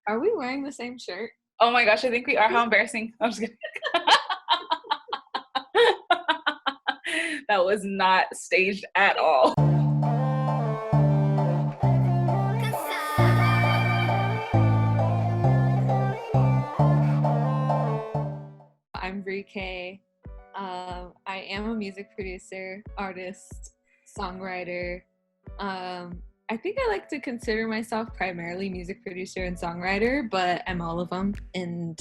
Are we wearing the same shirt? Oh my gosh, I think we are. How embarrassing. I'm just kidding. That was not staged at all. I'm BreeKay. I am a music producer, artist, songwriter. I think I like to consider myself primarily music producer and songwriter, but I'm all of them. And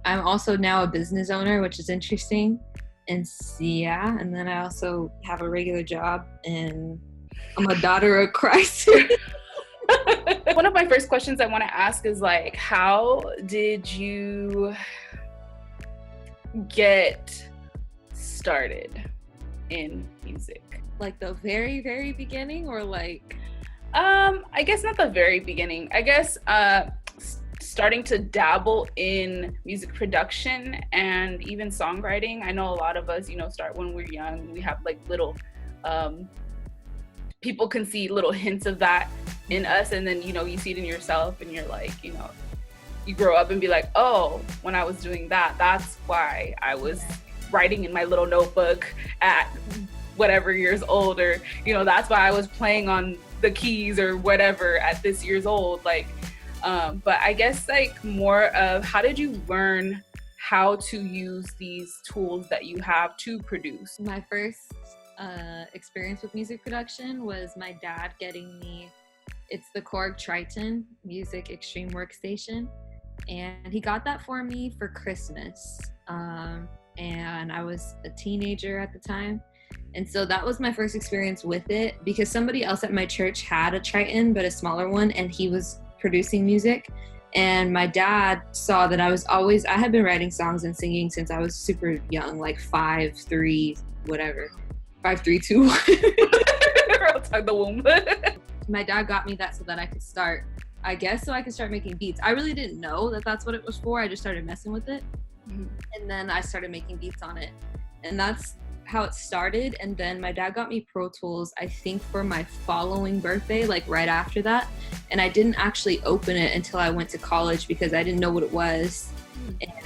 I'm also now a business owner, which is interesting. And yeah, and then I also have a regular job, and I'm a daughter of Christ. One of my first questions I want to ask is like, how did you get started in music? Like the very, very beginning, or like? I guess not the very beginning. I guess starting to dabble in music production and even songwriting. I know a lot of us, start when we're young. We have like little, people can see little hints of that in us, and then, you see it in yourself, and you're like, you grow up and be like, oh, when I was doing that, that's why I was writing in my little notebook at whatever years old, or, that's why I was playing on the keys or whatever at this years old. Like, but I guess like more of how did you learn how to use these tools that you have to produce? My first experience with music production was my dad getting me, it's the Korg Triton Music Extreme Workstation. And he got that for me for Christmas. And I was a teenager at the time. And so that was my first experience with it, because somebody else at my church had a Triton, but a smaller one, and he was producing music. And my dad saw that I had been writing songs and singing since I was super young, like 5, 3, whatever. 5, 3, 2. Outside the womb. My dad got me that so that I could start, I guess, so I could start making beats. I really didn't know that that's what it was for. I just started messing with it. Mm-hmm. And then I started making beats on it. And that's how it started. And then my dad got me Pro Tools, I think, for my following birthday, like right after that. And I didn't actually open it until I went to college because I didn't know what it was.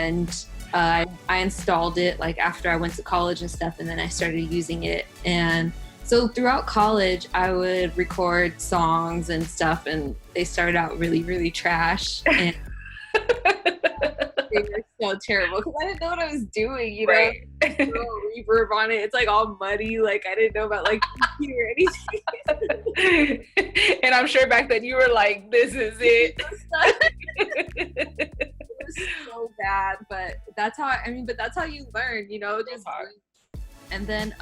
And I installed it like after I went to college and stuff, and then I started using it. And so throughout college, I would record songs and stuff, and they started out really, really trash. And they were so terrible because I didn't know what I was doing, Right. Throw reverb on it. It's like all muddy. Like I didn't know about like computer or anything. And I'm sure back then you were like, this is it. It was so bad, but that's how that's how you learn, just hard. And then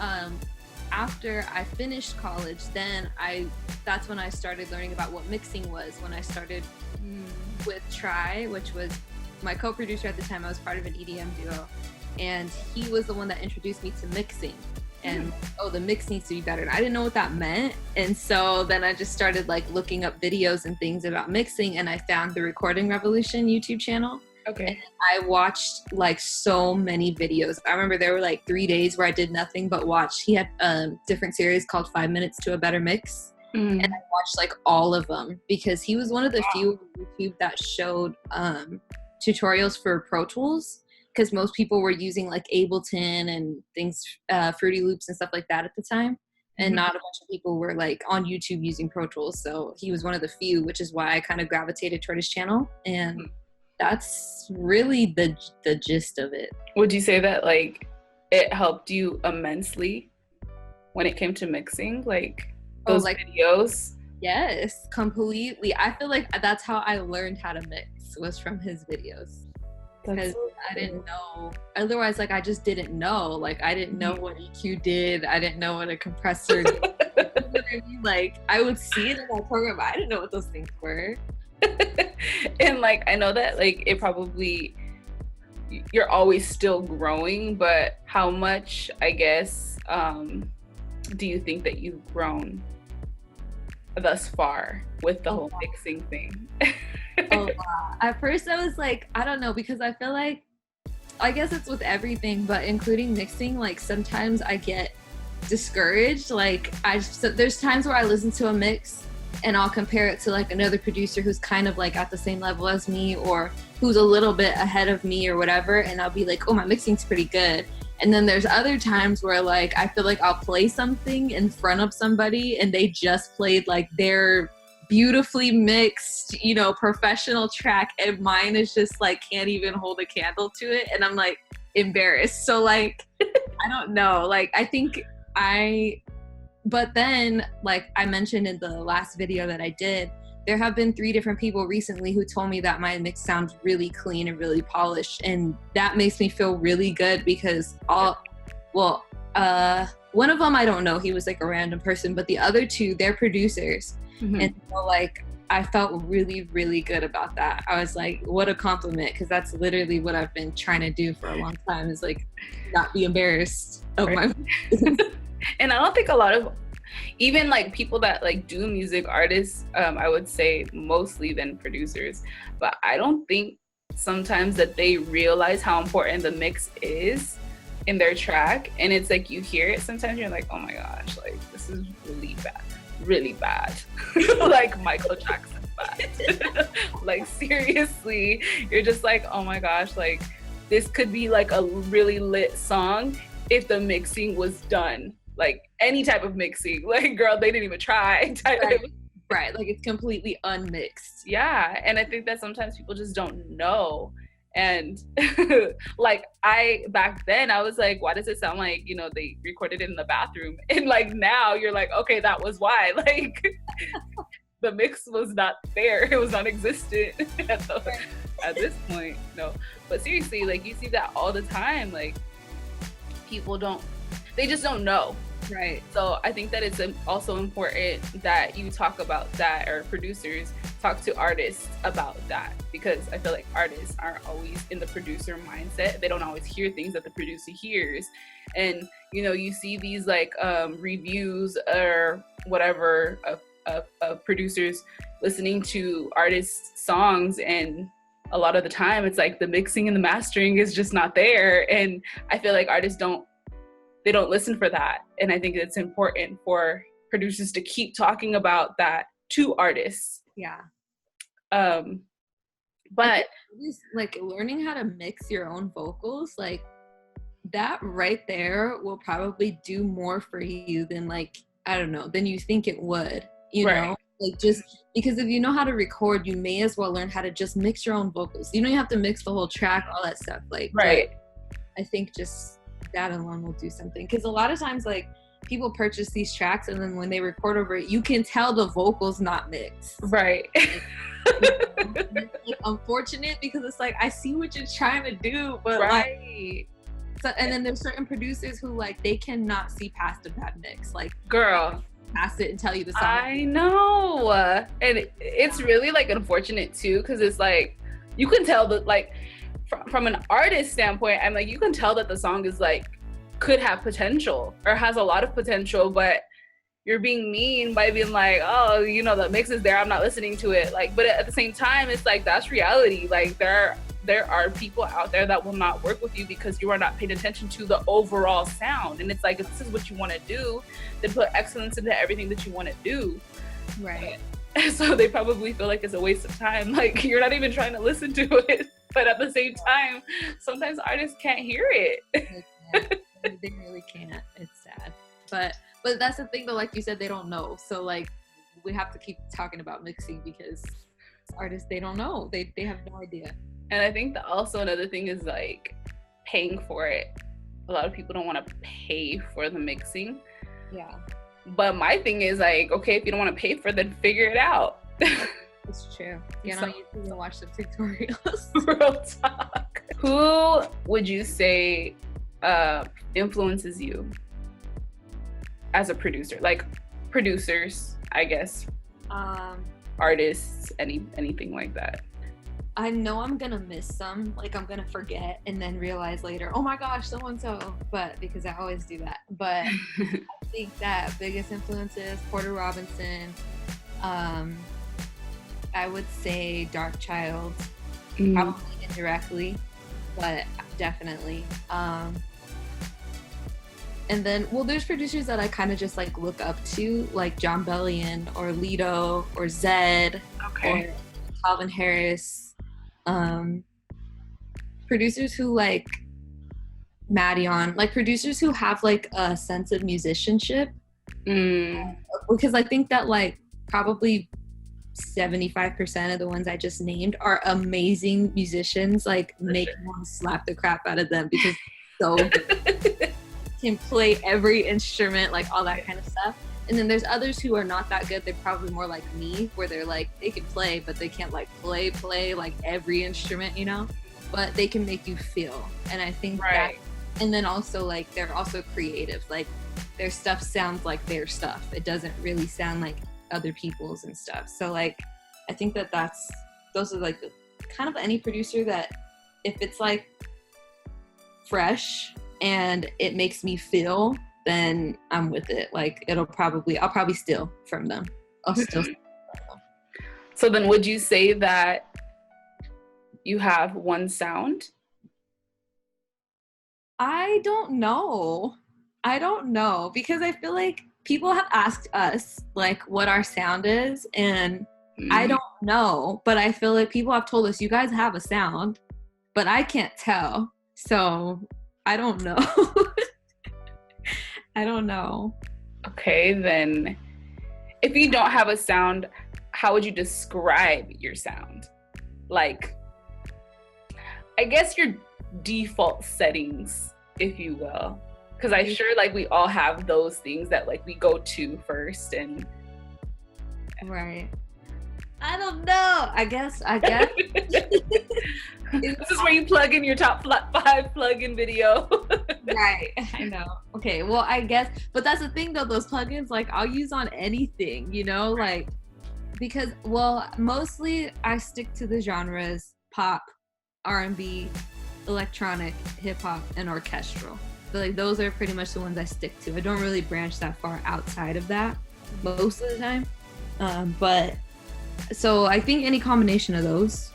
after I finished college, that's when I started learning about what mixing was, when I started with Try, which was my co-producer at the time. I was part of an EDM duo, and he was the one that introduced me to mixing. And the mix needs to be better. And I didn't know what that meant. And so then I just started like looking up videos and things about mixing, and I found the Recording Revolution YouTube channel. Okay. And I watched like so many videos. I remember there were like 3 days where I did nothing but watch. He had different series called 5 Minutes to a Better Mix. And I watched like all of them because he was one of the few on YouTube that showed tutorials for Pro Tools, because most people were using like Ableton and things, Fruity Loops and stuff like that at the time. And not a bunch of people were like on YouTube using Pro Tools. So he was one of the few, which is why I kind of gravitated toward his channel. And that's really the gist of it. Would you say that like it helped you immensely when it came to mixing, like those videos? Yes, completely. I feel like that's how I learned how to mix, was from his videos. Because I didn't know. Otherwise, like I just didn't know. Like I didn't know what EQ did. I didn't know what a compressor did. You know what I mean? Like I would see it in my program, but I didn't know what those things were. And like I know that like it probably, you're always still growing, but how much, I guess, do you think that you've grown thus far with the whole mixing thing? Wow. At first I was like, I don't know, because I feel like, I guess it's with everything, but including mixing, like sometimes I get discouraged. Like so there's times where I listen to a mix and I'll compare it to like another producer who's kind of like at the same level as me, or who's a little bit ahead of me or whatever, and I'll be like, oh, my mixing's pretty good. And then there's other times where like I feel like I'll play something in front of somebody and they just played like their beautifully mixed, you know, professional track, and mine is just like can't even hold a candle to it, and I'm like embarrassed. So like I don't know, like I think but then like I mentioned in the last video that I did, there have been 3 different people recently who told me that my mix sounds really clean and really polished, and that makes me feel really good because one of them I don't know, he was like a random person, but the other 2, they're producers. And so like I felt really, really good about that. I was like, what a compliment, because that's literally what I've been trying to do for a long time, is like not be embarrassed of my And I don't think a lot of even like people that like do music, artists, I would say mostly than producers, but I don't think sometimes that they realize how important the mix is in their track. And it's like you hear it sometimes, you're like, oh my gosh, like this is really bad like Michael Jackson bad. Like seriously, you're just like, oh my gosh, like this could be like a really lit song if the mixing was done, like any type of mixing, like girl, they didn't even try right, like it's completely unmixed. Yeah, and I think that sometimes people just don't know. And like back then I was like, why does it sound like, you know, they recorded it in the bathroom? And like now you're like, okay, that was why. Like the mix was not there, it was non-existent at this point. No, but seriously, like you see that all the time, like people they just don't know. Right. So I think that it's also important that you talk about that, or producers talk to artists about that, because I feel like artists aren't always in the producer mindset. They don't always hear things that the producer hears. And, you know, you see these like reviews or whatever of producers listening to artists' songs, and a lot of the time it's like the mixing and the mastering is just not there. And I feel like artists don't listen for that. And I think it's important for producers to keep talking about that to artists. Yeah. But like learning how to mix your own vocals, like that right there will probably do more for you than like, I don't know, than you think it would, you know? Like just because if you know how to record, you may as well learn how to just mix your own vocals. You don't have to mix the whole track, all that stuff. Like, I think just that alone will do something, because a lot of times like people purchase these tracks and then when they record over it, you can tell the vocals not mixed. Right. It's like unfortunate, because it's like I see what you're trying to do, but like so, and then there's certain producers who like they cannot see past a bad mix, like girl, past it and tell you the song. I know. And it's really like unfortunate too, because it's like you can tell that like from an artist standpoint, I'm like, you can tell that the song is like could have potential or has a lot of potential, but you're being mean by being like, oh, you know, the mix is there, I'm not listening to it. Like, but at the same time, it's like that's reality. Like there are people out there that will not work with you because you are not paying attention to the overall sound. And it's like, if this is what you want to do, then put excellence into everything that you want to do. Right. So they probably feel like it's a waste of time. Like you're not even trying to listen to it. But at the same time, sometimes artists can't hear it. They really can't. It's sad. But that's the thing though, like you said, they don't know. So like we have to keep talking about mixing because artists, they don't know. They have no idea. And I think that also another thing is like paying for it. A lot of people don't want to pay for the mixing. Yeah. But my thing is like, okay, if you don't want to pay for it, then figure it out. It's true. Get on YouTube and watch some tutorials. Real talk. Who would you say influences you as a producer? Like producers, I guess. Artists, anything like that. I know I'm gonna miss some, like I'm gonna forget and then realize later, oh my gosh, so-and-so, but because I always do that. But I think that biggest influences, Porter Robinson, I would say Dark Child, probably indirectly, but definitely. And then, well, there's producers that I kind of just like look up to, like John Bellion or Lido or Zed or Calvin Harris. Producers who like Maddion, like producers who have like a sense of musicianship. Because I think that like probably 75% of the ones I just named are amazing musicians, like make me want to slap the crap out of them because so good. Can play every instrument, like all that kind of stuff. And then there's others who are not that good. They're probably more like me, where they're like, they can play, but they can't like play like every instrument, you know? But they can make you feel. And I think that, and then also like, they're also creative. Like their stuff sounds like their stuff. It doesn't really sound like other people's and stuff. So like, I think that those are like the, kind of any producer that if it's like fresh and it makes me feel, then I'm with it. Like I'll probably steal from them. I'll still steal from them. So then would you say that you have one sound? I don't know because I feel like people have asked us like what our sound is, and I don't know, but I feel like people have told us you guys have a sound, but I can't tell. So I don't know. I don't know. Okay, then if you don't have a sound, how would you describe your sound? Like, I guess your default settings, if you will. Because I'm sure like we all have those things that like we go to first and... Right. I don't know. I guess. This is where you plug in your top 5 plugin video. Right. I know. Okay. Well, I guess, but that's the thing though, those plugins, like I'll use on anything, you know, like, because, well, mostly I stick to the genres pop, R&B, electronic, hip hop, and orchestral. But like those are pretty much the ones I stick to. I don't really branch that far outside of that most of the time. But so I think any combination of those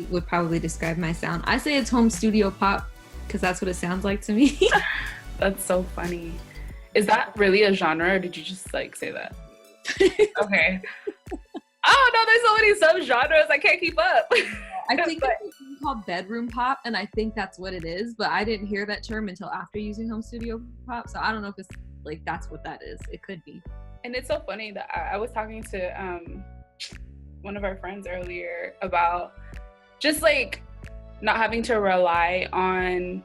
would probably describe my sound. I say it's home studio pop because that's what it sounds like to me. That's so funny. Is that really a genre, or did you just like say that? Okay. Oh no, there's so many sub-genres, I can't keep up. I think it's called bedroom pop, and I think that's what it is, but I didn't hear that term until after using home studio pop, so I don't know if it's like that's what that is. It could be. And it's so funny that I was talking to one of our friends earlier about just like not having to rely on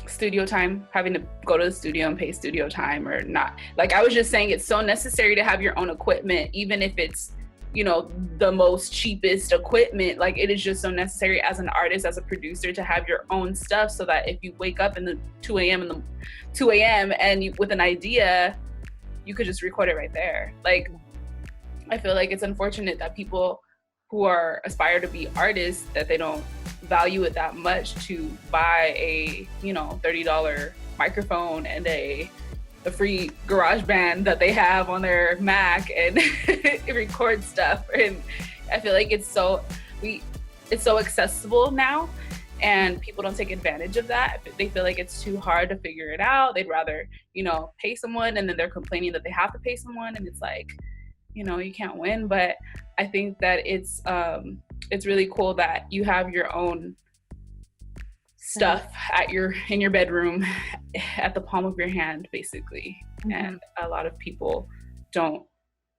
studio time, having to go to the studio and pay studio time or not. Like I was just saying, it's so necessary to have your own equipment, even if it's, you know, the most cheapest equipment. Like it is just so necessary as an artist, as a producer, to have your own stuff so that if you wake up in the 2 a.m. and you with an idea, you could just record it right there. Like I feel like it's unfortunate that people who are aspire to be artists, that they don't value it that much to buy a, you know, $30 microphone and the free GarageBand that they have on their Mac and record stuff. And I feel like it's so accessible now, and people don't take advantage of that. They feel like it's too hard to figure it out. They'd rather, you know, pay someone, and then they're complaining that they have to pay someone, and it's like, you know, you can't win. But I think that it's really cool that you have your own stuff in your bedroom at the palm of your hand, basically. Mm-hmm. And a lot of people don't.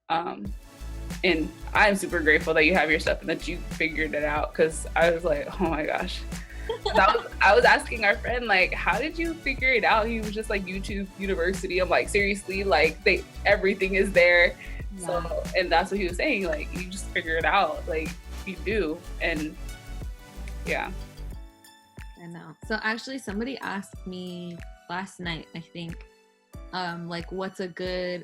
And I'm super grateful that you have your stuff and that you figured it out, because I was like, oh my gosh. I was asking our friend, like, how did you figure it out? He was just like, YouTube University. I'm like, seriously, like everything is there. Yeah. So, and that's what he was saying, like, you just figure it out, like you do. And yeah. I know. So actually somebody asked me last night, I think, like what's a good,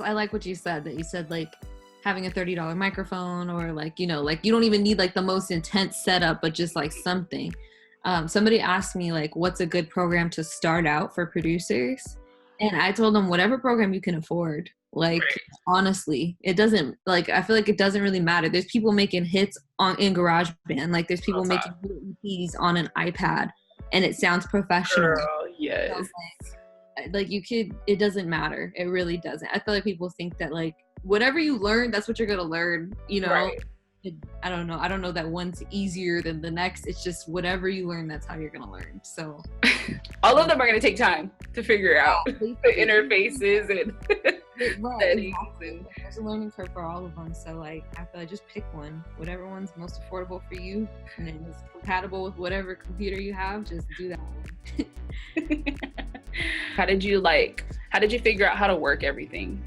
I like what you said, that you said like having a $30 microphone, or like, you know, like you don't even need like the most intense setup, but just like something. Somebody asked me like, what's a good program to start out for producers? And I told them whatever program you can afford. Like, honestly, it doesn't, like, I feel like it doesn't really matter. There's people making hits in GarageBand. Like, there's people making EPs on an iPad, and it sounds professional. Girl, yes. So, like, like it doesn't matter. It really doesn't. I feel like people think that like whatever you learn, that's what you're gonna learn, you know. Right. I don't know that one's easier than the next. It's just whatever you learn, that's how you're gonna learn. So all of them are gonna take time to figure out the interfaces and settings. And there's a learning curve for all of them. So like I feel like just pick one, whatever one's most affordable for you and then is compatible with whatever computer you have, just do that one. How did you figure out how to work everything?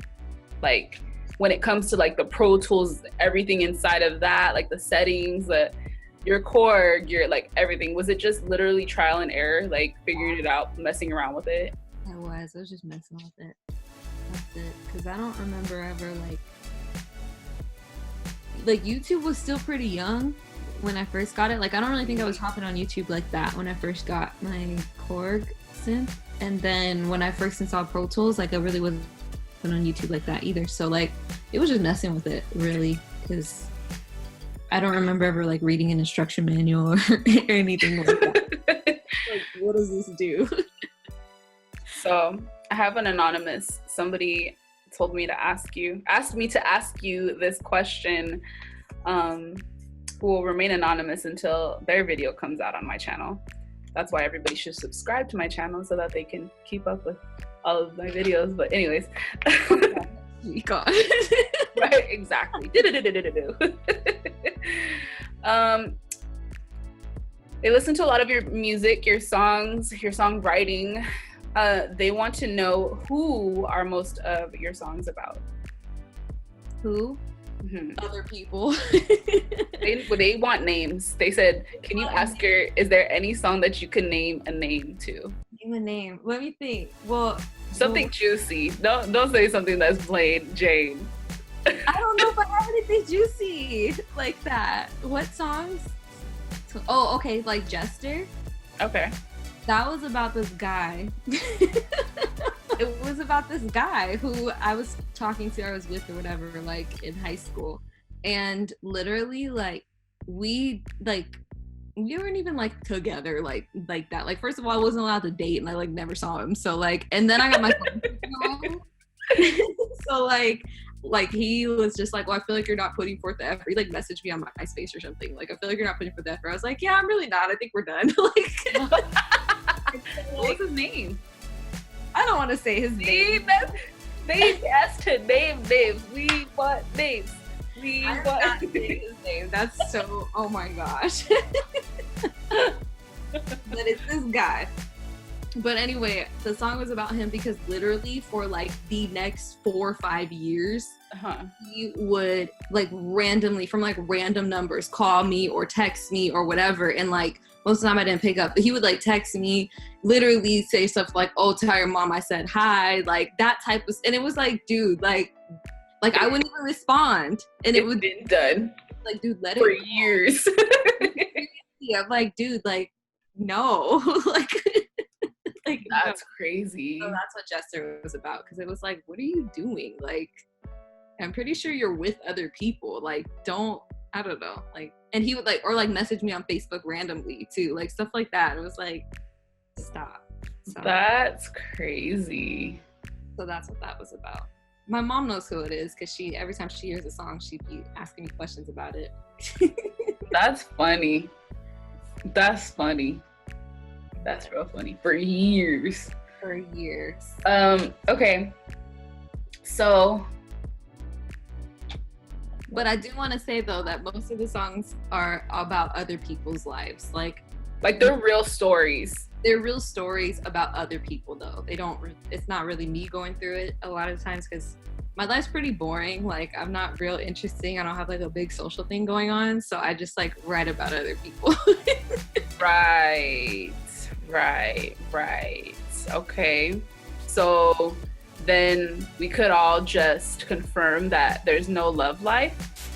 Like when it comes to like the Pro Tools, everything inside of that, like the settings, your chord, your like everything. Was it just literally trial and error, like figuring it out, messing around with it? I was just messing with it. That's it. Because I don't remember ever like YouTube was still pretty young when I first got it. Like I don't really think I was hopping on YouTube like that when I first got my Korg synth. And then when I first installed Pro Tools, like I really wasn't on YouTube like that either. So like it was just messing with it really, because I don't remember ever like reading an instruction manual or anything like that. Like, what does this do? So I have an anonymous, somebody asked me to ask you this question, who will remain anonymous until their video comes out on my channel. That's why everybody should subscribe to my channel so that they can keep up with all of my videos. But anyways. God. Right, exactly. They listen to a lot of your music, your songs, your songwriting. They want to know who are most of your songs about. Who? Mm-hmm. Other people. They want names. They said, can you ask her, is there any song that you can name a name to? Name a name. Let me think. Well, something juicy. Don't say something that's plain Jane. I don't know if I have anything juicy like that. What songs? Oh, okay, like Jester. Okay. That was about this guy. It was about this guy who I was talking to, I was with or whatever, like in high school. And literally like we weren't even like together like that. Like first of all, I wasn't allowed to date and I like never saw him. So like, and then I got my phone. So like he was just like, well, I feel like you're not putting forth the effort. He like messaged me on MySpace or something. Like, I feel like you're not putting forth the effort. I was like, yeah, I'm really not. I think we're done. Like, what's his name? I don't want to say his name. They asked to name names. We want names. I want to say his name. That's so, oh my gosh. But it's this guy. But anyway, the song was about him because literally for like the next 4 or 5 years, he would like randomly from like random numbers call me or text me or whatever. And like most of the time I didn't pick up, but he would like text me, literally say stuff like, oh, tell your mom I said hi, like that type of, and it was like, dude, like I wouldn't even respond. And it would been done. Like, dude, let for it for years. Yeah, I'm like, dude, like, no. Like that's no. Crazy. So that's what Jester was about, because it was like, what are you doing? Like, I'm pretty sure you're with other people. Like, don't, I don't know. Like, and he would like, or like message me on Facebook randomly too, like stuff like that. It was like, stop. That's crazy. So that's what that was about. My mom knows who it is because she, every time she hears a song, she'd be asking me questions about it. That's funny. That's funny. That's real funny. For years. Okay. So. But I do want to say though that most of the songs are about other people's lives. Like they're real stories. They're real stories about other people though. It's not really me going through it a lot of times because my life's pretty boring. Like, I'm not real interesting. I don't have like a big social thing going on. So I just like write about other people. Right. Okay. So then we could all just confirm that there's no love life.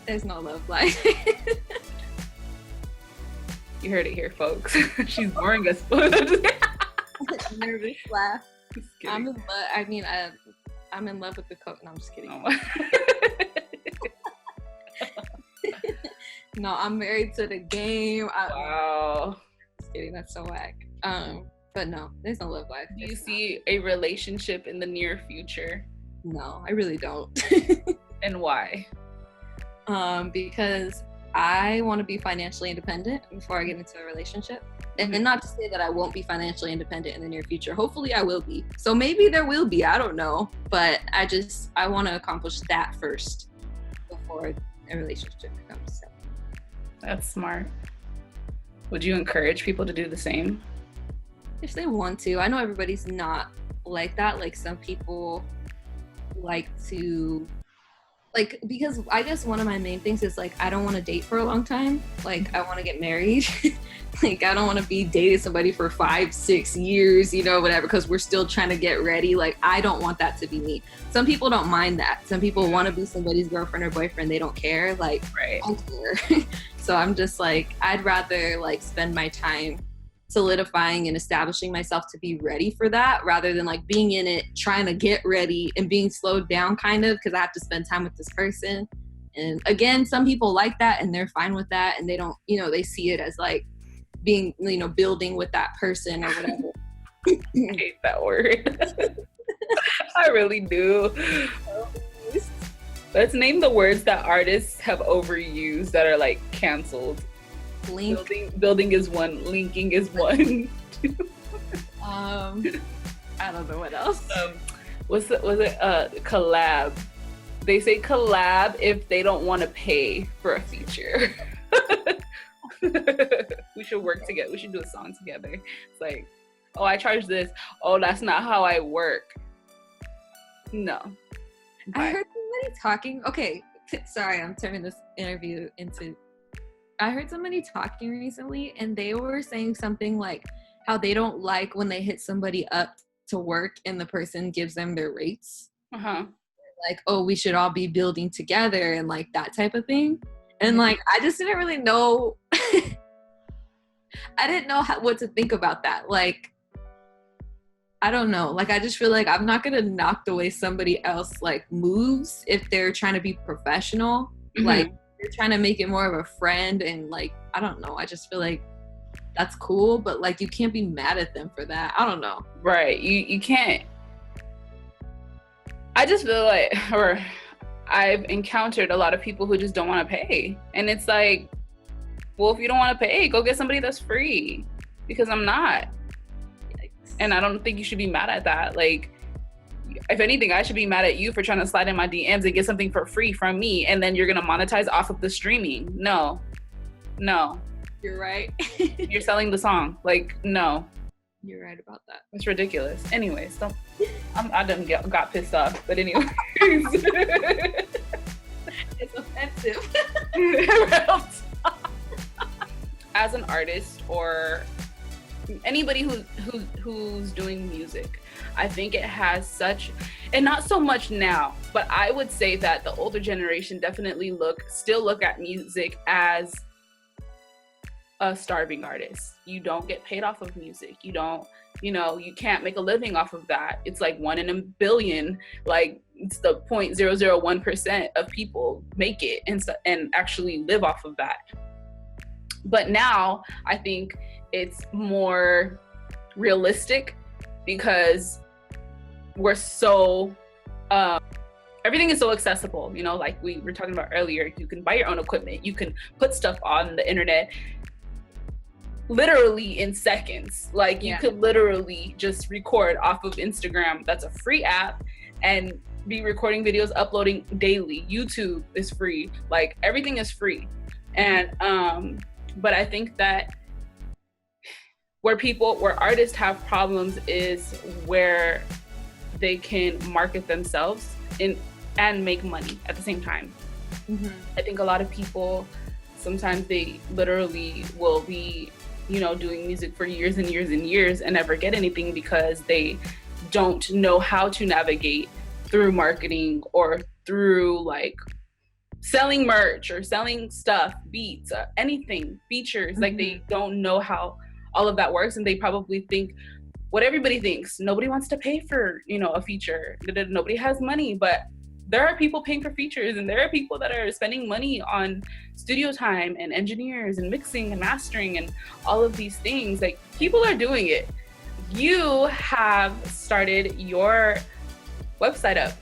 There's no love life. You heard it here, folks. She's boring us. Nervous laugh. I'm in love. I mean, I'm in love with the coat. No, I'm just kidding. Oh. No, I'm married to the game. Wow. Just kidding. That's so whack. But no, there's no love life. Do you see a relationship in the near future? No, I really don't. And why? Because I want to be financially independent before I get into a relationship. And not to say that I won't be financially independent in the near future. Hopefully I will be. So maybe there will be, I don't know. But I want to accomplish that first before a relationship comes. So. That's smart. Would you encourage people to do the same? If they want to. I know everybody's not like that. Like some people like to, like, because I guess one of my main things is like, I don't want to date for a long time. Like I want to get married. Like I don't want to be dating somebody for 5-6 years, you know, whatever, because we're still trying to get ready. Like I don't want that to be me. Some people don't mind that. Some people want to be somebody's girlfriend or boyfriend. They don't care. Like right. I care. So I'm just like, I'd rather like spend my time solidifying and establishing myself to be ready for that, rather than like being in it, trying to get ready and being slowed down kind of because I have to spend time with this person. And again, some people like that and they're fine with that, and they don't, you know, they see it as like being, you know, building with that person or whatever. I hate that word. I really do. Let's name the words that artists have overused that are like canceled. Building is one. Linking is one. I don't know what else. Was it collab? They say collab if they don't want to pay for a feature. We should work together. We should do a song together. It's like, oh, I charge this. Oh, that's not how I work. No. I heard somebody talking. Okay, sorry, I'm turning this interview into. I heard somebody talking recently, and they were saying something like how they don't like when they hit somebody up to work and the person gives them their rates. Like, oh, we should all be building together and like that type of thing. And like, I just didn't really know. I didn't know what to think about that. Like, I don't know. Like, I just feel like I'm not gonna knock the way somebody else like moves if they're trying to be professional. Like, they're trying to make it more of a friend, and like, I don't know. I just feel like that's cool, but like, you can't be mad at them for that. I don't know. Right. You can't. I just feel like, or I've encountered a lot of people who just don't want to pay. And it's like, well, if you don't want to pay, go get somebody that's free, because I'm not. And I don't think you should be mad at that. Like, if anything, I should be mad at you for trying to slide in my DMs and get something for free from me, and then you're going to monetize off of the streaming. No. You're right. You're selling the song. Like, no. You're right about that. It's ridiculous. Anyways, I done got pissed off. But anyways. It's offensive. As an artist or anybody who's doing music, I think it has such, and not so much now, but I would say that the older generation definitely still look at music as a starving artist. You don't get paid off of music. You don't, you can't make a living off of that. It's like 1 in a billion, like it's the 0.001% of people make it and actually live off of that. But now I think it's more realistic because we're so, everything is so accessible, like we were talking about earlier. You can buy your own equipment. You can put stuff on the internet literally in seconds. Like you could literally just record off of Instagram. That's a free app, and be recording videos, uploading daily. YouTube is free. Like everything is free. And, but I think that where artists have problems is where they can market themselves and make money at the same time. Mm-hmm. I think a lot of people, sometimes they literally will be, doing music for years and years and years and never get anything because they don't know how to navigate through marketing or through like selling merch or selling stuff, beats, anything, features. Mm-hmm. Like they don't know how all of that works, and they probably think what everybody thinks. Nobody wants to pay for, a feature. Nobody has money, but there are people paying for features, and there are people that are spending money on studio time and engineers and mixing and mastering and all of these things. Like people are doing it, you have started your website up.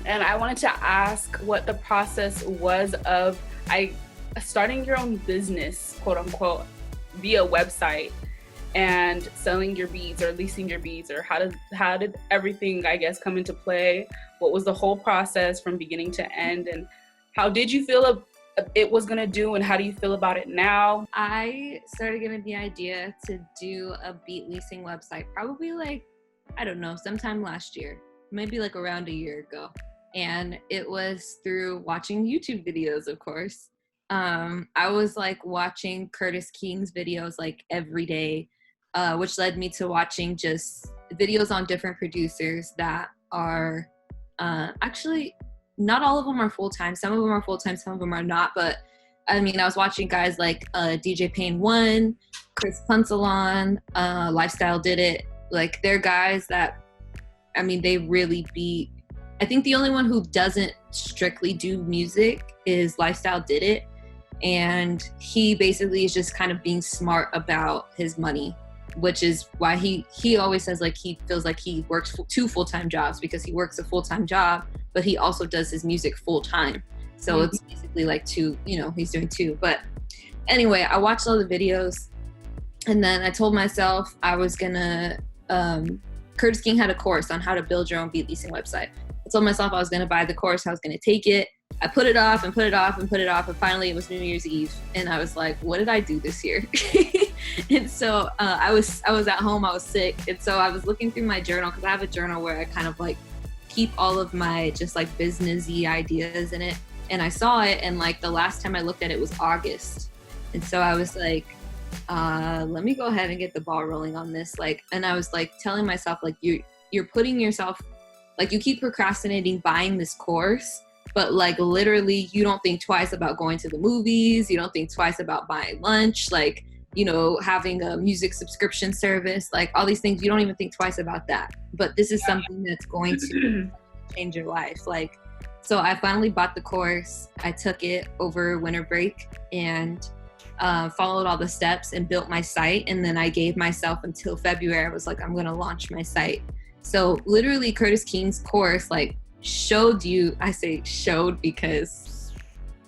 And I wanted to ask what the process was of starting your own business, quote unquote, via website, and selling your beads or leasing your beads, or how did everything, I guess, come into play? What was the whole process from beginning to end, and how did you feel it was gonna do, and how do you feel about it now? I started getting the idea to do a beat leasing website probably like, I don't know, sometime last year, maybe like around a year ago. And it was through watching YouTube videos, of course. I was like watching Curtis King's videos like every day, which led me to watching just videos on different producers that are actually, not all of them are full-time. Some of them are full-time, some of them are not. But I mean, I was watching guys like DJ Payne 1, Chris Punsalon, Lifestyle Did It. Like, they're guys that, I mean, they really beat. I think the only one who doesn't strictly do music is Lifestyle Did It. And he basically is just kind of being smart about his money, which is why he always says like he feels like he works 2 full-time jobs, because he works a full-time job, but he also does his music full-time. So it's basically like 2, he's doing 2. But anyway, I watched all the videos, and then I told myself I was gonna, Curtis King had a course on how to build your own beat leasing website. I told myself I was gonna buy the course, I was gonna take it. I put it off and put it off and put it off, and finally it was New Year's Eve, and I was like, what did I do this year? And so I was at home, I was sick, and so I was looking through my journal, because I have a journal where I kind of like keep all of my just like businessy ideas in it, and I saw it, and like the last time I looked at it was August, and so I was like, let me go ahead and get the ball rolling on this, like, and I was like telling myself like you're putting yourself, like, you keep procrastinating buying this course, but like literally you don't think twice about going to the movies, you don't think twice about buying lunch, like, having a music subscription service, like all these things, you don't even think twice about that. But this is something that's going to change your life. Like, so I finally bought the course, I took it over winter break, and followed all the steps and built my site. And then I gave myself until February. I was like, I'm gonna launch my site. So literally Curtis King's course like showed you, I say showed because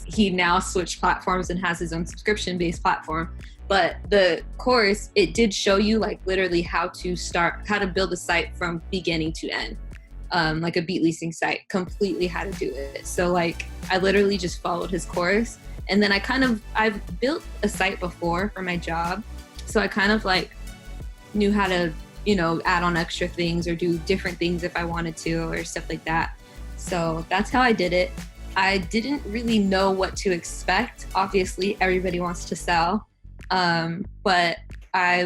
he now switched platforms and has his own subscription-based platform. But the course, it did show you like literally how to build a site from beginning to end. Like a beat leasing site, completely how to do it. So like I literally just followed his course. And then I've built a site before for my job. So I kind of like knew how to, add on extra things or do different things if I wanted to or stuff like that. So that's how I did it. I didn't really know what to expect. Obviously, everybody wants to sell. But I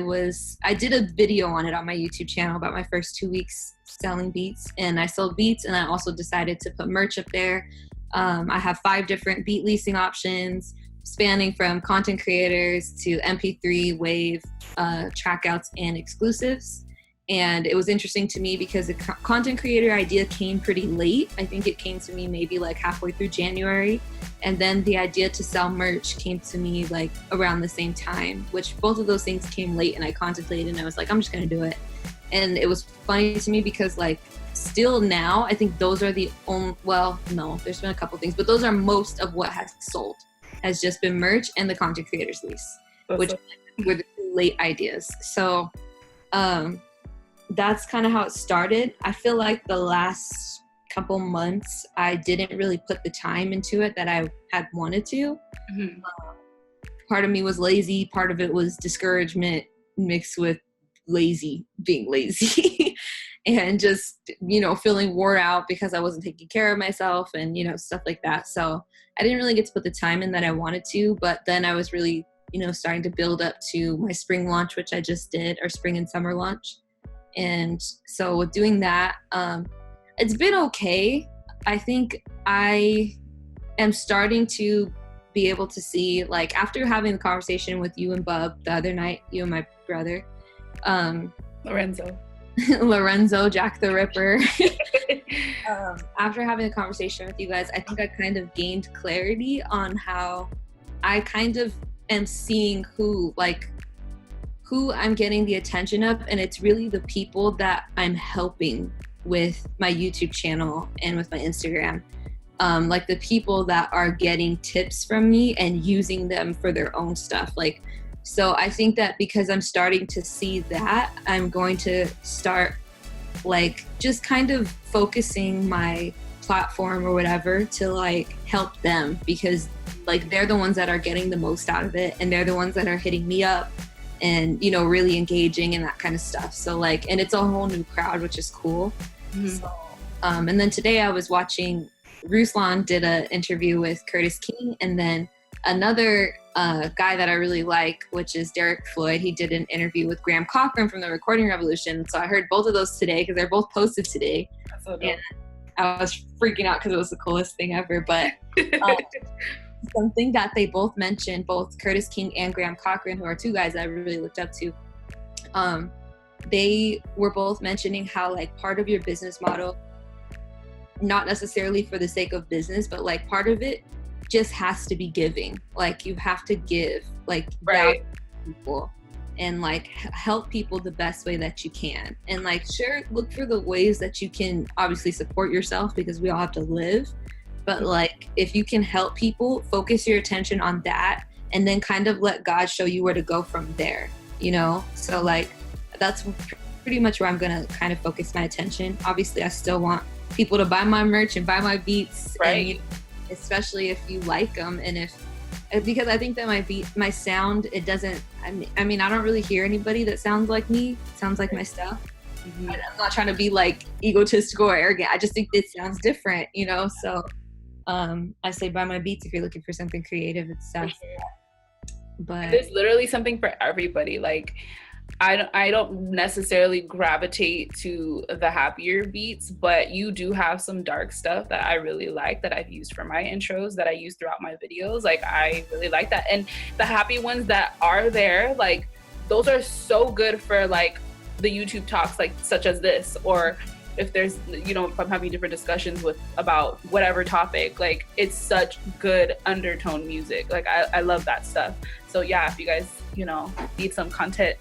did a video on it on my YouTube channel about my first 2 weeks selling beats, and I sold beats, and I also decided to put merch up there. I have 5 different beat leasing options, spanning from content creators to MP3, wave, trackouts, and exclusives. And it was interesting to me because the content creator idea came pretty late. I think it came to me maybe like halfway through January. And then the idea to sell merch came to me like around the same time, which both of those things came late, and I contemplated and I was like, I'm just gonna do it. And it was funny to me because like still now, I think those are the only, well, no, there's been a couple things, but those are most of what has sold, has just been merch and the content creators lease, which were the late ideas. So, that's kind of how it started. I feel like the last couple months, I didn't really put the time into it that I had wanted to. Mm-hmm. Part of me was lazy. Part of it was discouragement mixed with being lazy and just, feeling wore out because I wasn't taking care of myself and, stuff like that. So I didn't really get to put the time in that I wanted to, but then I was really, starting to build up to my spring launch, which I just did, or spring and summer launch. And so with doing that, it's been okay. I think I am starting to be able to see, like, after having the conversation with you and Bub the other night, you and my brother, Lorenzo, Jack the Ripper. After having a conversation with you guys, I think I kind of gained clarity on how I kind of am seeing who who I'm getting the attention of, and it's really the people that I'm helping with my YouTube channel and with my Instagram. Like the people that are getting tips from me and using them for their own stuff. Like, so I think that because I'm starting to see that, I'm going to start like just kind of focusing my platform or whatever to like help them, because like they're the ones that are getting the most out of it, and they're the ones that are hitting me up and, you know, really engaging and that kind of stuff. So like, and it's a whole new crowd, which is cool. So, and then today I was watching, Ruslan did an interview with Curtis King, and then another guy that I really like, which is Derek Floyd, he did an interview with Graham Cochran from the Recording Revolution. So I heard both of those today because they're both posted today. That's so dope. And I was freaking out because it was the coolest thing ever. But something that they both mentioned, both Curtis King and Graham Cochran, who are two guys that I really looked up to, they were both mentioning how like part of your business model, not necessarily for the sake of business, but like part of it just has to be giving. Like you have to give, like right, people, and like help people the best way that you can. And like, sure, look for the ways that you can obviously support yourself, because we all have to live. But like, if you can help people, focus your attention on that, and then kind of let God show you where to go from there, you know? So like, that's pretty much where I'm gonna kind of focus my attention. Obviously, I still want people to buy my merch and buy my beats, right? And, especially if you like them, and because I think that my sound, it doesn't, I mean, I don't really hear anybody that sounds like me, sounds like my stuff. Mm-hmm. I'm not trying to be like egotistical or arrogant. I just think it sounds different, you know? So I say buy my beats if you're looking for something creative and stuff. But there's literally something for everybody. Like, I don't necessarily gravitate to the happier beats, but you do have some dark stuff that I really like, that I've used for my intros, that I use throughout my videos. Like, I really like that. And the happy ones that are there, like, those are so good for like the YouTube talks, like such as this, or if there's, you know, if I'm having different discussions about whatever topic, like it's such good undertone music. Like I love that stuff. So yeah, if you guys, you know, need some content,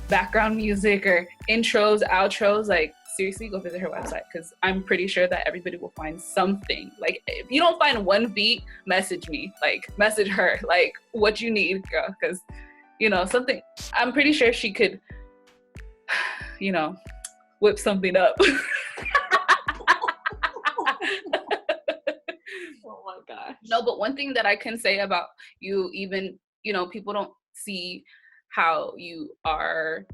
background music or intros, outros, like seriously go visit her website, because I'm pretty sure that everybody will find something. Like if you don't find one beat, message me, like message her, like what you need, girl, because you know, something, I'm pretty sure she could, you know, whip something up. Oh my gosh. No, but one thing that I can say about you, even, you know, people don't see how you are,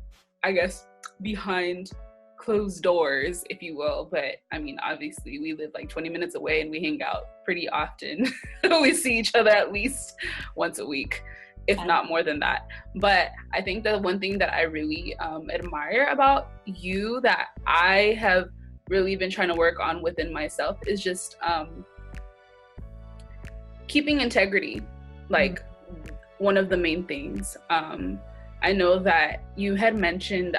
I guess, behind closed doors, if you will. But I mean, obviously we live like 20 minutes away and we hang out pretty often. We see each other at least once a week, if not more than that. But I think that one thing that I really admire about you, that I have really been trying to work on within myself, is just keeping integrity. Like one of the main things. I know that you had mentioned,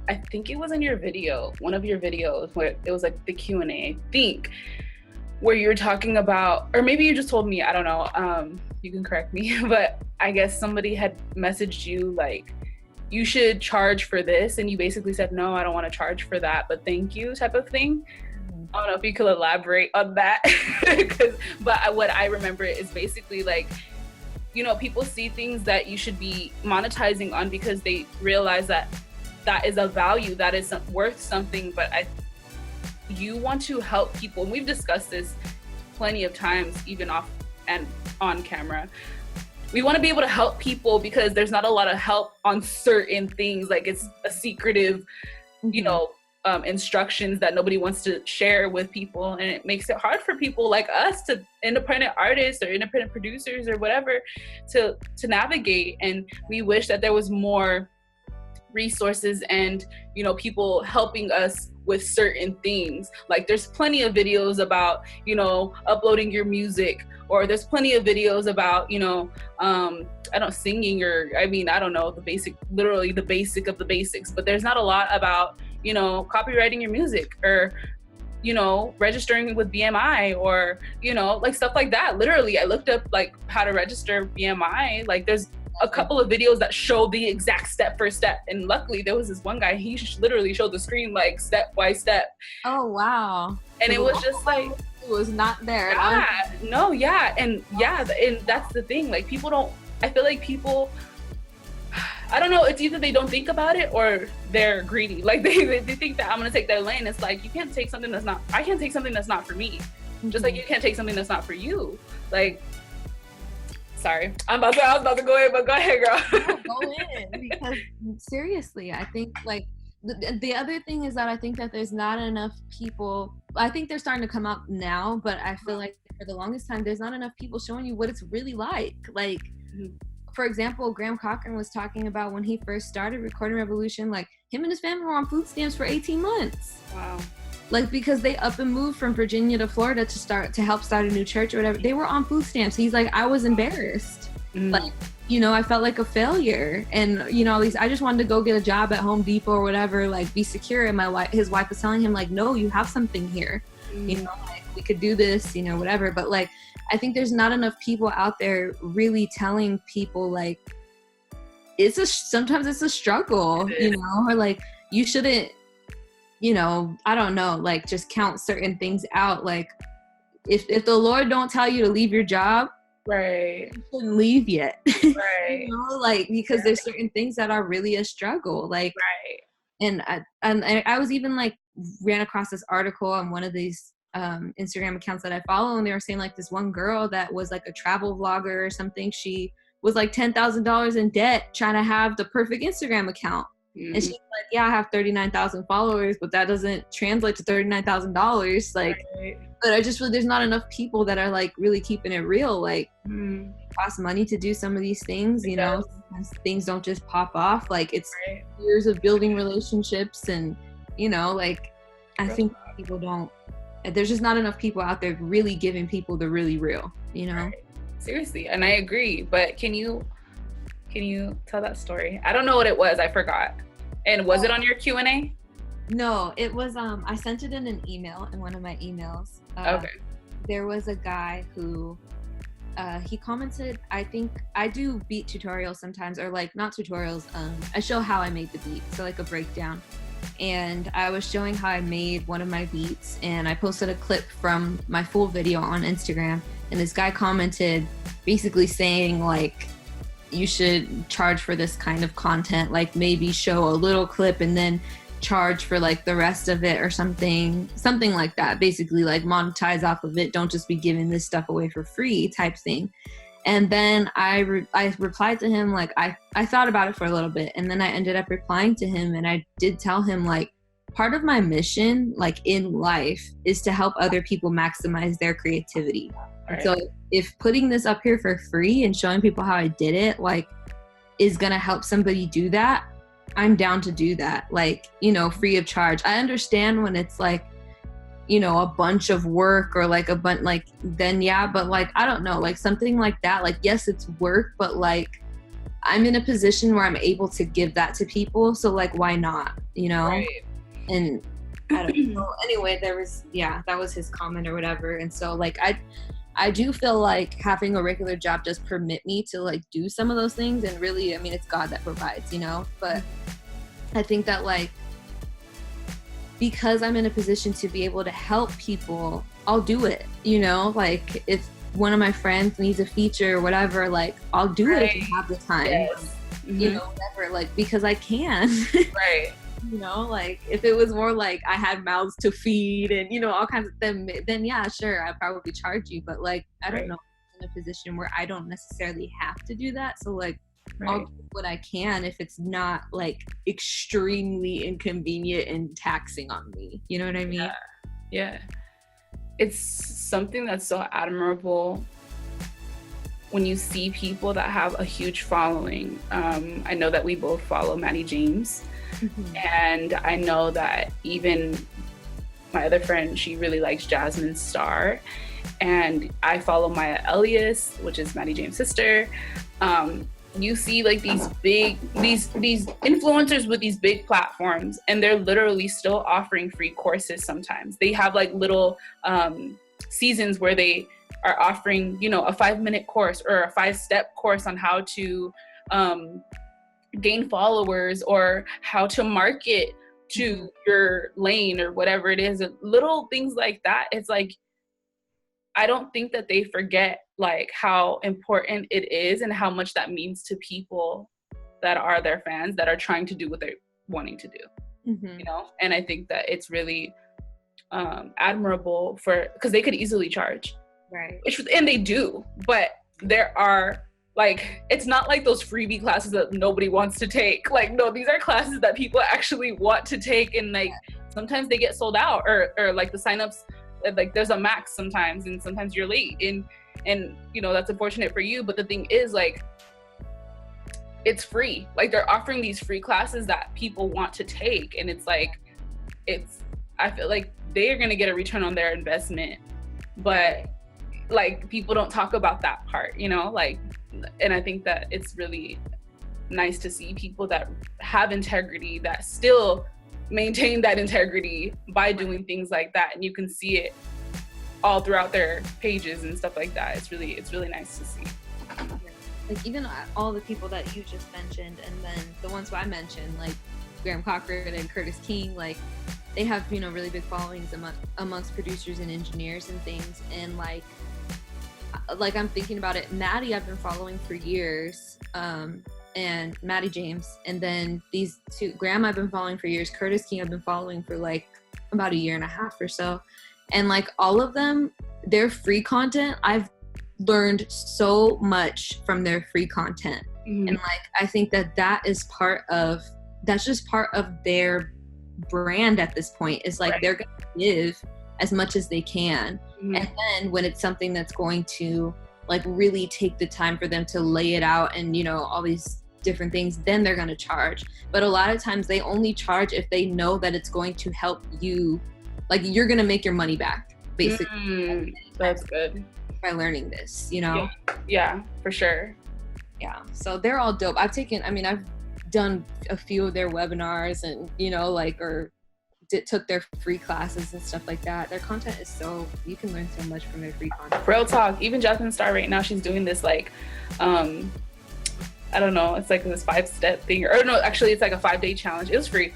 I think it was in your video, one of your videos, where it was like the Q&A, I think, where you were talking about, or maybe you just told me, I don't know, you can correct me, but I guess somebody had messaged you like, you should charge for this, and you basically said, no, I don't want to charge for that, but thank you, type of thing. I don't know if you could elaborate on that. But what I remember is basically like, you know, people see things that you should be monetizing on because they realize that that is a value, that is worth something. But you want to help people, and we've discussed this plenty of times, even off and on camera. We want to be able to help people because there's not a lot of help on certain things. Like it's a secretive, you know, instructions that nobody wants to share with people, and it makes it hard for people like us, to independent artists or independent producers or whatever, to navigate. And we wish that there was more resources and, you know, people helping us with certain things. Like there's plenty of videos about, you know, uploading your music, or there's plenty of videos about, you know, singing, or I don't know, the basic, literally the basic of the basics, but there's not a lot about, you know, copywriting your music, or, you know, registering with BMI, or, you know, like stuff like that. Literally, I looked up like how to register BMI. Like there's a couple of videos that show the exact step for step. And luckily there was this one guy, he literally showed the screen like step by step. Oh, wow. And it was just like, it was not there. Yeah, no, yeah. And that's the thing. Like I feel like people, I don't know, it's either they don't think about it or they're greedy. Like they think that I'm gonna take their lane. It's like, I can't take something that's not for me. Just like you can't take something that's not for you. Like, sorry, I was about to go in, but go ahead, girl. No, go in, because seriously, I think like the other thing is that I think that there's not enough people. I think they're starting to come out now, but I feel like for the longest time, there's not enough people showing you what it's really like. Like, for example, Graham Cochran was talking about when he first started Recording Revolution, like him and his family were on food stamps for 18 months. Wow. Like, because they up and moved from Virginia to Florida to help start a new church or whatever. They were on food stamps. He's like, I was embarrassed. Like, you know, I felt like a failure. And, you know, at least I just wanted to go get a job at Home Depot or whatever, like be secure. And his wife was telling him like, no, you have something here. You know, like we could do this, you know, whatever. But like, I think there's not enough people out there really telling people like, sometimes it's a struggle, you know, or like you shouldn't, you know, I don't know, like just count certain things out. Like if the Lord don't tell you to leave your job, right, you shouldn't leave yet. Right. You know, like, because there's certain things that are really a struggle. Like, right. And I was even like ran across this article on one of these Instagram accounts that I follow, and they were saying like this one girl that was like a travel vlogger or something, she was like $10,000 in debt trying to have the perfect Instagram account. And she's like, yeah, I have 39,000 followers, but that doesn't translate to $39,000. Like, but I just feel there's not enough people that are like really keeping it real. Like, it costs money to do some of these things, you know, sometimes things don't just pop off. Like, it's years of building relationships, and, you know, like, I think there's just not enough people out there really giving people the really real, you know? Right. Seriously. And I agree, but can you tell that story? I don't know what it was. I forgot. And was it on your Q&A? No, it was, I sent it in an email, in one of my emails. Okay. There was a guy who, he commented, I think I do beat tutorials sometimes, or like not tutorials, I show how I made the beat. So like a breakdown. And I was showing how I made one of my beats, and I posted a clip from my full video on Instagram. And this guy commented basically saying like, you should charge for this kind of content, like maybe show a little clip and then charge for like the rest of it or something like that. Basically like monetize off of it. Don't just be giving this stuff away for free type thing. And then I replied to him, like I thought about it for a little bit, and then I ended up replying to him, and I did tell him like, part of my mission like in life is to help other people maximize their creativity. Right. So if putting this up here for free and showing people how I did it, like, is going to help somebody do that, I'm down to do that. Like, you know, free of charge. I understand when it's like, you know, a bunch of work or like a bunch, like, then yeah, but like, I don't know, like something like that. Like, yes, it's work, but like, I'm in a position where I'm able to give that to people. So like, why not, you know? Right. And I don't know. Anyway, that was his comment or whatever. And so like, I do feel like having a regular job does permit me to like do some of those things, and really, I mean, it's God that provides, you know, but I think that like, because I'm in a position to be able to help people, I'll do it, you know, like if one of my friends needs a feature or whatever, like I'll do it if I have the time, yes. You know, whatever, like, because I can. Right. You know, like if it was more like I had mouths to feed and, you know, all kinds of them, then yeah, sure, I'd probably charge you. But like, I don't know, I'm in a position where I don't necessarily have to do that. So like, I'll do what I can if it's not like extremely inconvenient and taxing on me. You know what I mean? Yeah. It's something that's so admirable when you see people that have a huge following. I know that we both follow Maddie James. Mm-hmm. And I know that even my other friend, she really likes Jasmine Star, and I follow Maya Elias, which is Maddie James' sister. You see like these influencers with these big platforms, and they're literally still offering free courses. Sometimes they have like little seasons where they are offering, you know, a 5-minute course or a 5-step course on how to gain followers or how to market to your lane or whatever it is, and little things like that. It's like, I don't think that they forget like how important it is and how much that means to people that are their fans, that are trying to do what they're wanting to do, you know? And I think that it's really admirable because they could easily charge. Right. And they do, but there are like, it's not like those freebie classes that nobody wants to take. Like, no, these are classes that people actually want to take, and like sometimes they get sold out, or like the signups, like there's a max sometimes, and sometimes you're late, and you know, that's unfortunate for you. But the thing is, like, it's free. Like, they're offering these free classes that people want to take, and it's like, I feel like they're gonna get a return on their investment, but like people don't talk about that part, you know, like. And I think that it's really nice to see people that have integrity, that still maintain that integrity by doing things like that. And you can see it all throughout their pages and stuff like that. It's really nice to see. Like, even all the people that you just mentioned, and then the ones who I mentioned, like Graham Cochran and Curtis King, like they have, you know, really big followings amongst producers and engineers and things. And like I'm thinking about it, Maddie I've been following for years, and Maddie James, and then these two, Graham I've been following for years, Curtis King I've been following for like about 1.5 years or so, and like all of them, their free content, I've learned so much from their free content. And like I think that is that's just part of their brand at this point, is like they're gonna give as much as they can. And then when it's something that's going to like really take the time for them to lay it out and, you know, all these different things, then they're going to charge. But a lot of times they only charge if they know that it's going to help you, like you're going to make your money back, basically. That's good. By learning this, you know? Yeah, for sure. Yeah, so they're all dope. I've done a few of their webinars, and, you know, like, or took their free classes and stuff like that. Their content is you can learn so much from their free content. Real talk. Even Jasmine Star right now, she's doing this like, I don't know, it's like this 5-step thing, or no, actually it's like a 5-day challenge. It was free.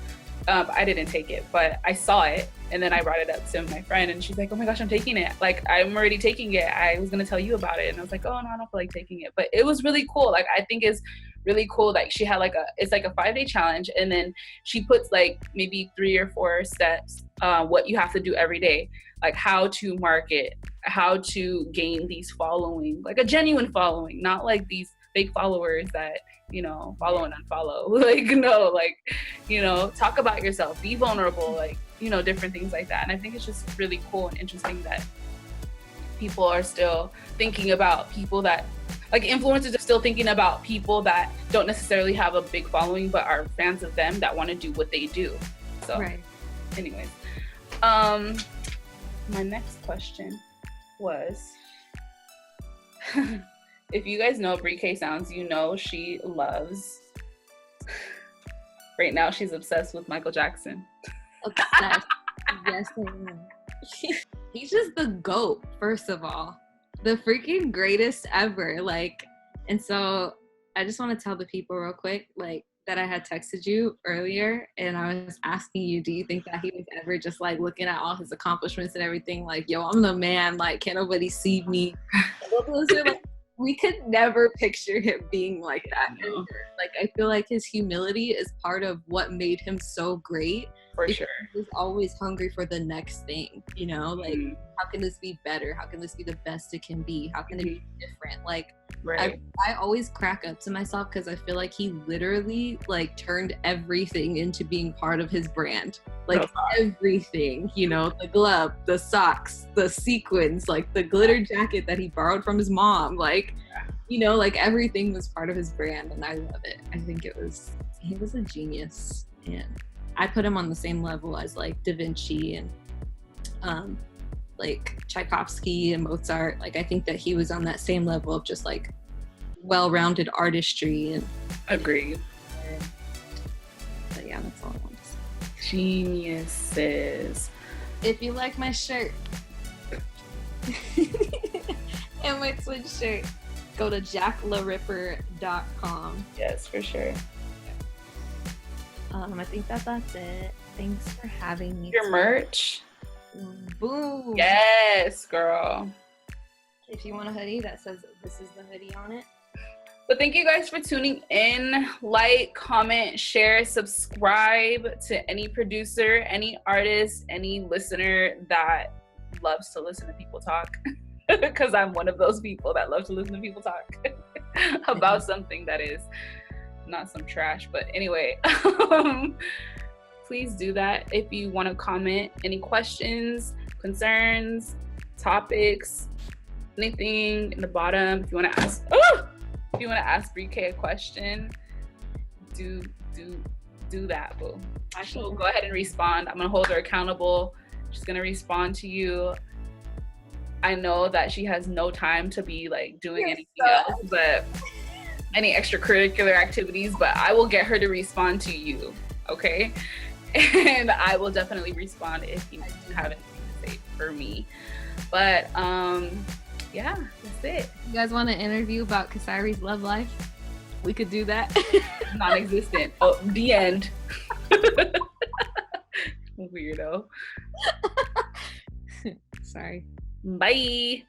I didn't take it, but I saw it, and then I brought it up to my friend, and she's like, oh my gosh, I'm taking it. Like, I'm already taking it. I was gonna tell you about it. And I was like, oh no, I don't feel like taking it. But it was really cool. Like, I think it's really cool. Like, she had like it's like a 5-day challenge, and then she puts like maybe 3 or 4 steps, what you have to do every day, like how to market, how to gain these following, like a genuine following, not like these fake followers that, you know, follow and unfollow. Like, no, like, you know, talk about yourself, be vulnerable, like, you know, different things like that. And I think it's just really cool and interesting that people are still thinking about people that, like, influencers are still thinking about people that don't necessarily have a big following but are fans of them, that want to do what they do. So anyways, my next question was if you guys know BreeKay sounds, you know she loves, right now she's obsessed with Michael Jackson. Obsessed. Yes, I am. He's just the GOAT, first of all. The freaking greatest ever. Like, and so I just want to tell the people real quick, like, that I had texted you earlier, and I was asking you, do you think that he was ever just like looking at all his accomplishments and everything, like, yo, I'm the man, like, can't nobody see me? Like, we could never picture him being like that. No. Like, I feel like his humility is part of what made him so great. For sure. He was always hungry for the next thing, you know? Like, how can this be better? How can this be the best it can be? How can it be different? Like, I always crack up to myself because I feel like he literally, like, turned everything into being part of his brand. Like, everything, you know? The glove, the socks, the sequins, like, the glitter jacket that he borrowed from his mom. Like, you know, like, everything was part of his brand, and I love it. I think he was a genius, and I put him on the same level as like Da Vinci and like Tchaikovsky and Mozart. Like, I think that he was on that same level of just like well-rounded artistry. And agreed. But yeah, that's all I want to say. Geniuses. If you like my shirt and my twin shirt, go to jacklaripper.com. Yes, for sure. I think that's it. Thanks for having me. Your merch. Boom. Yes, girl. If you want a hoodie that says this is the hoodie on it. But thank you guys for tuning in. Like, comment, share, subscribe to any producer, any artist, any listener that loves to listen to people talk. Because I'm one of those people that love to listen to people talk about something that is not some trash. But anyway, please do that. If you want to comment any questions, concerns, topics, anything in the bottom. If you want to ask, BreeKay a question, do that, boo. She'll go ahead and respond. I'm gonna hold her accountable. She's gonna respond to you. I know that she has no time to be like doing anything else, but any extracurricular activities, but I will get her to respond to you, okay? And I will definitely respond if you have anything to say for me. But yeah, that's it. You guys want an interview about Kasairi's love life? We could do that. Non-existent. Oh, the end. Weirdo. Sorry. Bye.